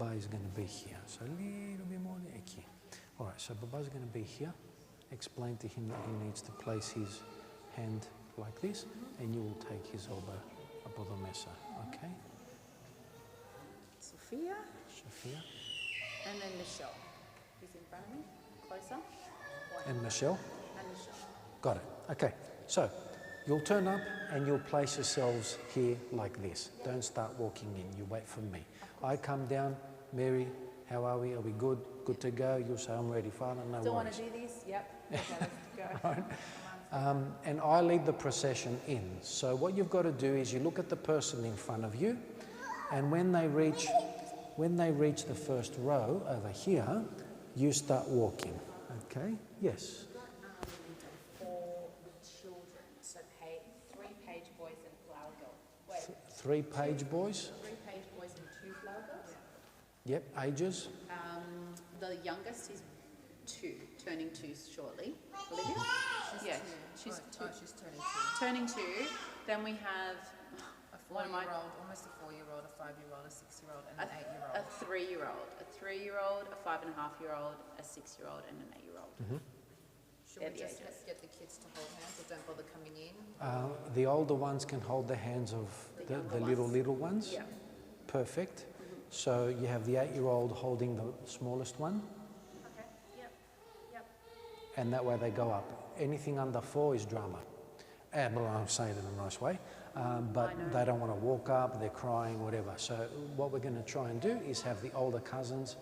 Baba is going to be here. So a little bit more aquí. All right, so Baba's going to be here. Explain to him that he needs to place his hand like this, and you will take his elbow above the mesa, okay? Sophia. Sophia. And then Michelle. He's in front of me. Closer. And Michelle. And Michelle. Got it. Okay. So you'll turn up and you'll place yourselves here like this. Don't start walking in. You wait for me. I come down. Mary, how are we? Are we good? Good to go? You'll say, I'm ready, Father. No Still worries. want to do this? Yep. Okay, let's go. Right. And I lead the procession in. So what you've got to do is you look at the person in front of you, and when they reach the first row over here, you start walking. Okay? Yes. For the children, so 3 page boys and flower girl. Wait. 3 page boys. 3 page boys and 2 flower girls. Yep. Ages. The youngest is 2, turning 2 shortly. Olivia? She's 2. She's turning 2. Turning 2. Then we have A 4-year-old, almost a 4-year-old, a 5-year-old, a 6-year-old, and an 8-year-old. a 3-year-old, a 3-year-old, a 5.5-year-old, a 6-year-old, and an 8-year-old. Should we just get the kids to hold hands or don't bother coming in? The older ones can hold the hands of the little ones. Yeah. Perfect. So you have the 8-year-old holding the smallest one, Okay. Yep. and that way they go up. Anything under 4 is drama. Well, I'm saying it in a nice way, but they don't want to walk up, they're crying, whatever. So what we're going to try and do is have the older cousins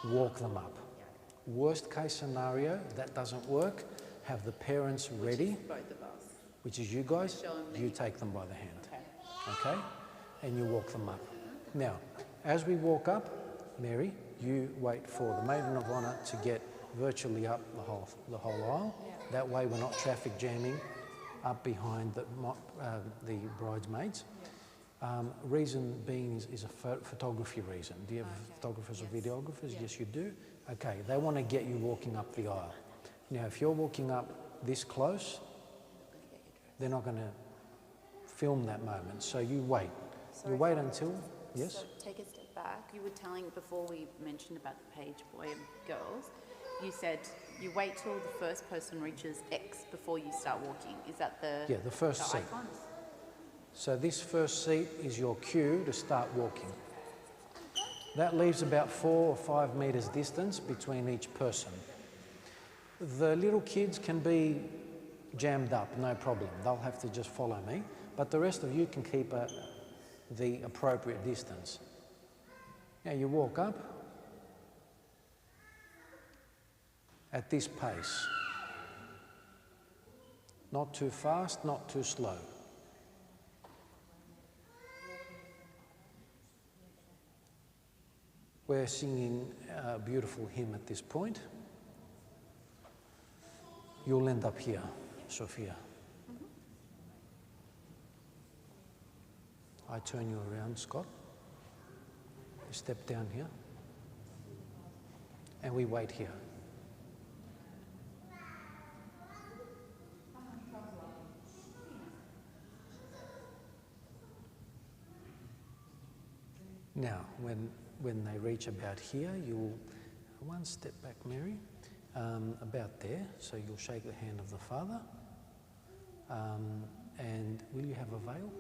walk them up. Worst case scenario, that doesn't work, have the parents ready, Both of us. which is you guys, Michelle and me. you take them by the hand, Okay. okay? And you walk them up. Now, as we walk up, Mary, you wait for the maiden of honour to get virtually up the whole aisle. That way we're not traffic jamming up behind the bridesmaids. Reason being is a photography reason. Do you have photographers or videographers? Yes, you do. Okay, they want to get you walking up the aisle. Now, if you're walking up this close, they're not going to film that moment. So you wait. You wait until, yes? So take a step back. You were telling, before we mentioned about the page boy and girls, you said you wait till the first person reaches X before you start walking. Is that the The first seat. icons? So this first seat is your cue to start walking. That leaves about 4 or 5 metres distance between each person. The little kids can be jammed up, no problem. They'll have to just follow me. But the rest of you can keep the appropriate distance. Now you walk up at this pace. Not too fast, not too slow. We're singing a beautiful hymn at this point. You'll end up here, Sophia. I turn you around, Scott. You step down here. And we wait here. Now, when they reach about here, you'll, one step back, Mary, about there, so you'll shake the hand of the father. And will you have a veil?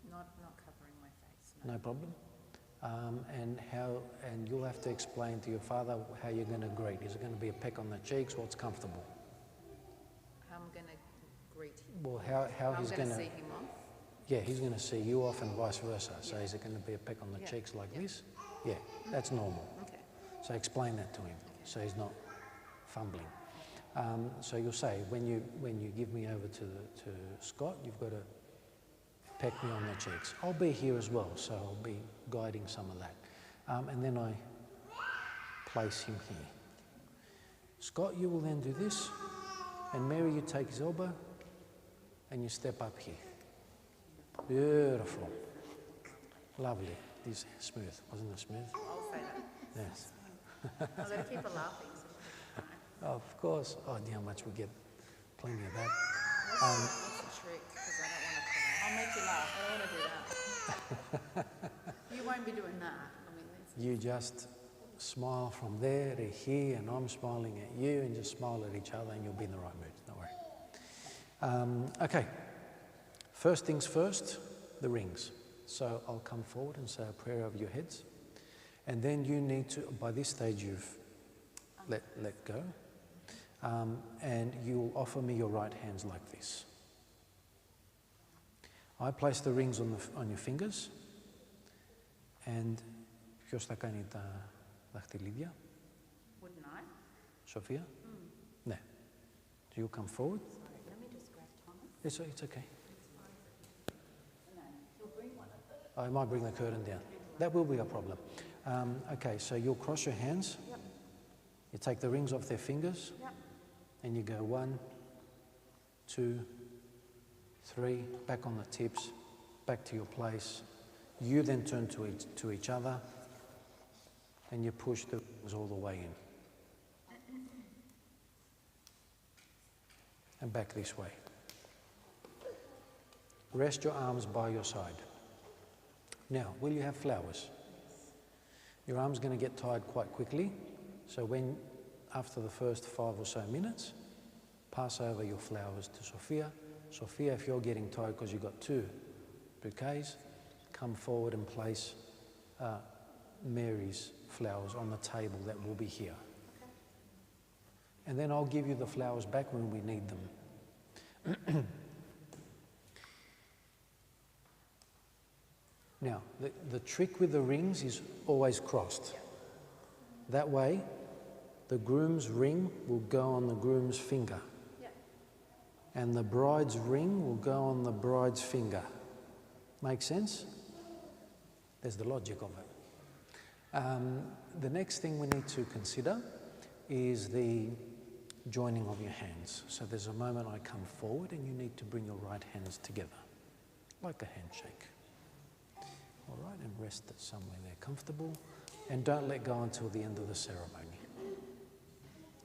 Not covering my face. No. No problem. And you'll have to explain to your father how you're going to greet. Is it going to be a peck on the cheeks? What's comfortable? I'm going to greet him. Well, how he's going to see him off. Yeah, he's going to see you off and vice versa. So is it going to be a peck on the cheeks like this? Yeah, that's normal. Okay. So explain that to him, so he's not fumbling. So you'll say, when you give me over to Scott, you've got to peck me on the cheeks. I'll be here as well, so I'll be guiding some of that. And then I place him here. Scott, you will then do this, and Mary, you take his elbow, and you step up here. Beautiful. Lovely. This is smooth. Wasn't it smooth? I'll say that. Yes. I've got to keep her laughing. So Of course. Oh, how much we get. Plenty of that. What's the trick? Because I don't want to cry. I'll make you laugh. I don't want to do that. You won't be doing that. I mean, it's you just smile from there to here, and I'm smiling at you, and just smile at each other, and you'll be in the right mood. Don't worry. Okay. First things first, the rings. So I'll come forward and say a prayer over your heads. And then you need to, by this stage you've let go. And you'll offer me your right hands like this. I place the rings on your fingers. And ποιος θα κάνει τα δαχτυλίδια? Wouldn't I? Sophia? No. So you'll come forward. Sorry, let me just grab Thomas. It's okay. No, he'll bring one of the... I might bring the curtain down. That will be a problem. Okay, so you'll cross your hands. Yep. You take the rings off their fingers. Yep. And you go 1, 2, 3, back on the tips, back to your place. You then turn to each other, and you push the rings all the way in. And back this way. Rest your arms by your side. Now, will you have flowers? Your arm's going to get tired quite quickly, so when, after the first 5 or so minutes, pass over your flowers to Sophia. Sophia, if you're getting tired because you've got 2 bouquets, come forward and place Mary's flowers on the table that will be here. And then I'll give you the flowers back when we need them. Now, the trick with the rings is always crossed. That way, the groom's ring will go on the groom's finger. Yep. And the bride's ring will go on the bride's finger. Make sense? There's the logic of it. The next thing we need to consider is the joining of your hands. So there's a moment I come forward and you need to bring your right hands together, like a handshake. All right, and rest it somewhere there comfortable. And don't let go until the end of the ceremony.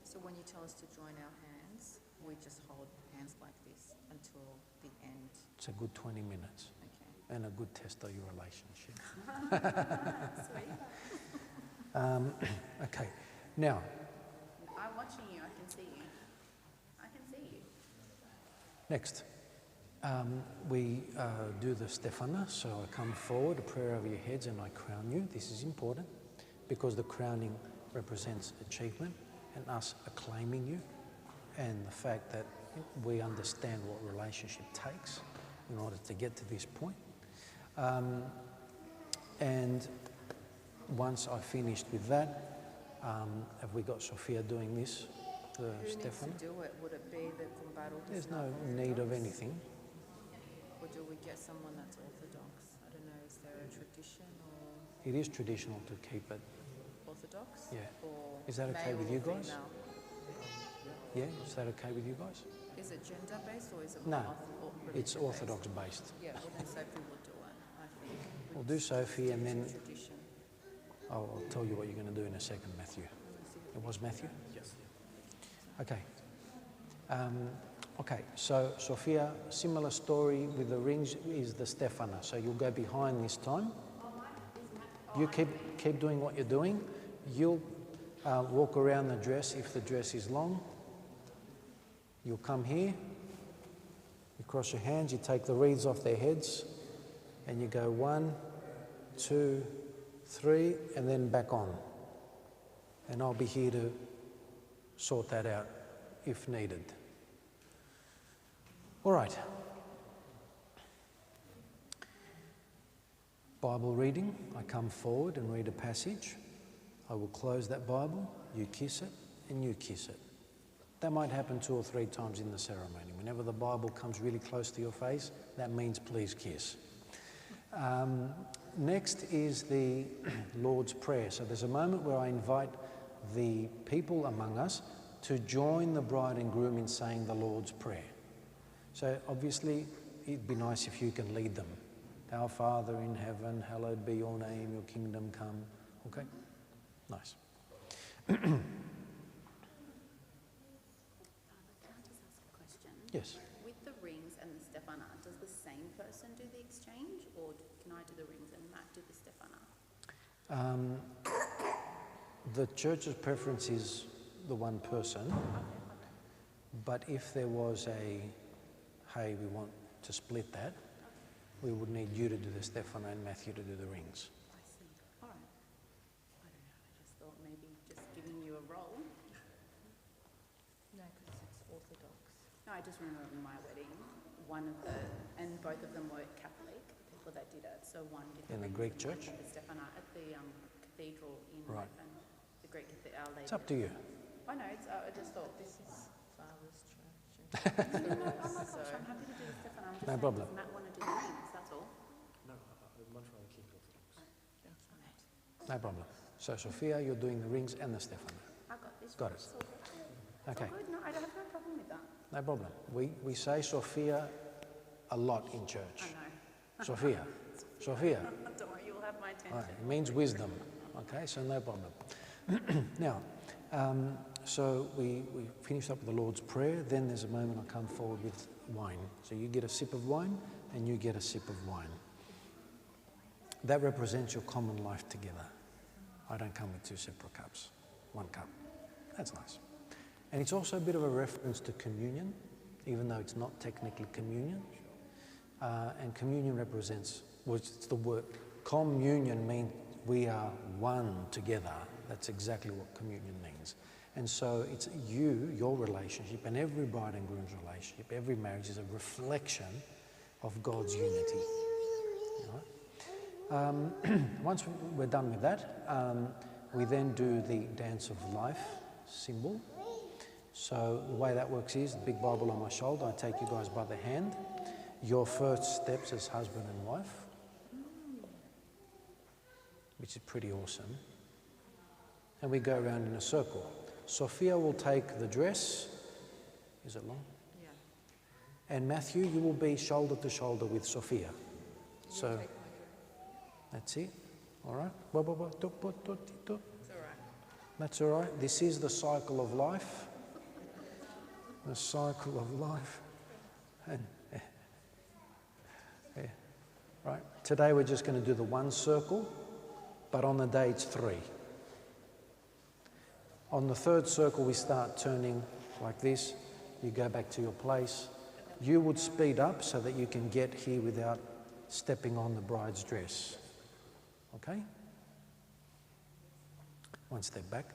So when you tell us to join our hands, we just hold hands like this until the end. It's a good 20 minutes. Okay. And a good test of your relationship. Sweet. Okay, now, I'm watching you, I can see you. I can see you. next. We do the Stefana, so I come forward, a prayer over your heads, and I crown you. This is important because the crowning represents achievement and us acclaiming you, and the fact that we understand what relationship takes in order to get to this point. And once I finished with that, have we got Sophia doing this, the Who needs Stefana? to do it? Would it be the Kumbaru? There's no need of anything. Or do we get someone that's Orthodox? I don't know, is there a tradition or It is traditional to keep it. Orthodox? Yeah. Or Is that okay male with or you guys? female? Yeah, is that okay with you guys? Is it gender-based or is it No, more it's religion-based? Orthodox based. Yeah, well then Sophie would do it, I think. We'll do Sophie and then Tradition. I'll tell you what you're going to do in a second, Matthew. It was Matthew? Yes. Okay. Okay, so Sophia, similar story with the rings is the Stefana. So you'll go behind this time. You keep doing what you're doing. You'll walk around the dress if the dress is long. You'll come here. You cross your hands. You take the wreaths off their heads, and you go 1, 2, 3, and then back on. And I'll be here to sort that out if needed. All right. Bible reading. I come forward and read a passage. I will close that Bible, you kiss it, and you kiss it. That might happen 2 or 3 times in the ceremony. Whenever the Bible comes really close to your face, that means please kiss. Next is the Lord's Prayer. So there's a moment where I invite the people among us to join the bride and groom in saying the Lord's Prayer. So obviously, it'd be nice if you can lead them. Our Father in heaven, hallowed be your name, your kingdom come. Okay? Nice. Father, can I just ask a question? Yes. With the rings and the Stefana, does the same person do the exchange, or can I do the rings and Matt do the Stefana? The church's preference is the one person, but if there was a, hey, we want to split that, we would need you to do the Stefano and Matthew to do the rings. I see. All right. I don't know. I just thought maybe just giving you a role. No, because it's Orthodox. No, I just remember in my wedding, and both of them were Catholic people that did it. So one did In the rings Greek and one church? did the Stefano at the cathedral in Right. Redfern, the Greek Our Lady. It's up to you. Oh no, it's, I just thought This is Father's church. No, oh my gosh, I'm happy to do the Stefano. I'm just No saying, problem. does Matt want to do the rings? That's all. No, I'd much rather keep it orthodox. No problem. So, Sophia, you're doing the rings and the Stefano. I got this. Got it. It's all good. Okay, It's all good. No, I don't have no problem with that. no problem. We say Sophia a lot in church. I know. Sophia, Sophia. Don't worry, you'll have my attention. All right, it means wisdom. Okay, so no problem. Now, so we finished up with the Lord's Prayer. Then there's a moment I come forward with wine. So you get a sip of wine and you get a sip of wine. That represents your common life together. I don't come with two separate cups, one cup. That's nice. And it's also a bit of a reference to communion, even though it's not technically communion. And communion represents, well, it's the word, communion means we are one together. That's exactly what communion means. And so it's you, your relationship, and every bride and groom's relationship, every marriage is a reflection of God's unity. All right? Once we're done with that, we then do the dance of life symbol. So the way that works is, the big Bible on my shoulder, I take you guys by the hand. Your first steps as husband and wife, which is pretty awesome. And we go around in a circle. Sophia will take the dress. Is it long? Yeah. And Matthew, you will be shoulder to shoulder with Sophia. So Take my dress. that's it. All right? It's all right. That's all right. This is the cycle of life. The cycle of life. And, yeah. Right. Today we're just going to do the one circle, but on the day it's 3. On the 3rd circle we start turning like this. You go back to your place. You would speed up so that you can get here without stepping on the bride's dress. Okay? One step back.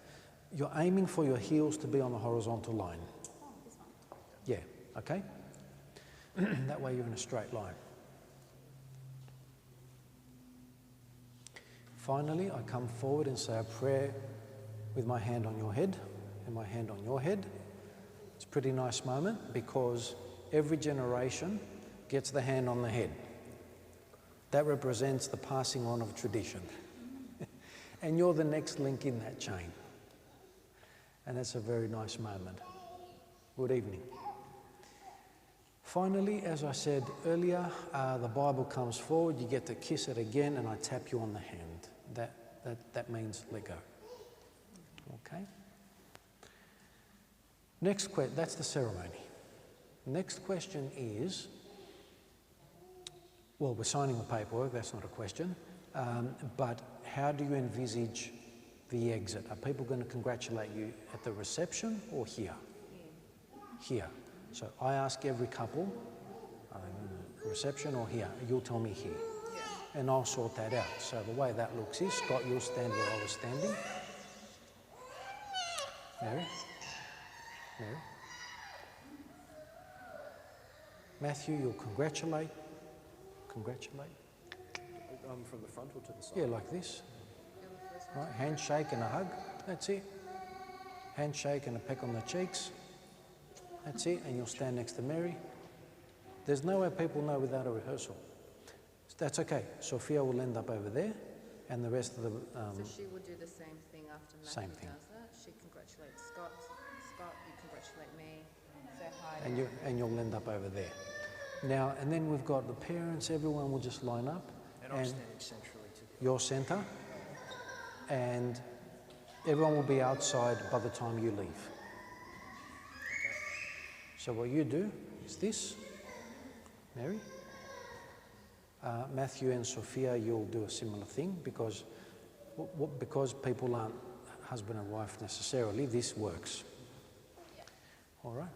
You're aiming for your heels to be on the horizontal line. Oh, this one. Yeah, okay? That way you're in a straight line. Finally, I come forward and say a prayer with my hand on your head and my hand on your head. It's a pretty nice moment because every generation gets the hand on the head. That represents the passing on of tradition. And you're the next link in that chain. And that's a very nice moment. Good evening. Finally, as I said earlier, the Bible comes forward, you get to kiss it again, and I tap you on the hand. That means let go. Okay? Next question, that's the ceremony. Next question is, well, we're signing the paperwork, that's not a question, but how do you envisage the exit? Are people going to congratulate you at the reception or here? Here. So I ask every couple, reception or here? You'll tell me here. Yeah. And I'll sort that out. So the way that looks is, Scott, you'll stand where I was standing. Mary? Mary? Matthew, you'll congratulate. Congratulate. From the front or to the side? Yeah, like this. You're the first one. Right, handshake and a hug. That's it. Handshake and a peck on the cheeks. That's it. And you'll stand next to Mary. There's no way people know without a rehearsal. That's okay. Sophia will end up over there, and the rest of the... So she will do the same thing after Matthew Same thing. does that. She congratulates Scott. Scott, you congratulate me. Say hi. and you'll end up over there. Now, and then we've got the parents. Everyone will just line up. And I'm standing centrally too. Your centre, and everyone will be outside by the time you leave. So what you do is this, Mary. Matthew and Sophia, you'll do a similar thing because because people aren't husband and wife necessarily, this works. All right,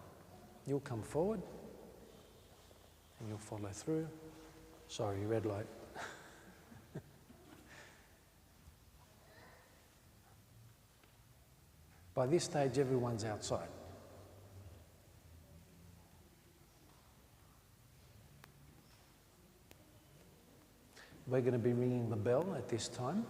you'll come forward and you'll follow through. Sorry, red light. By this stage, everyone's outside. We're going to be ringing the bell at this time.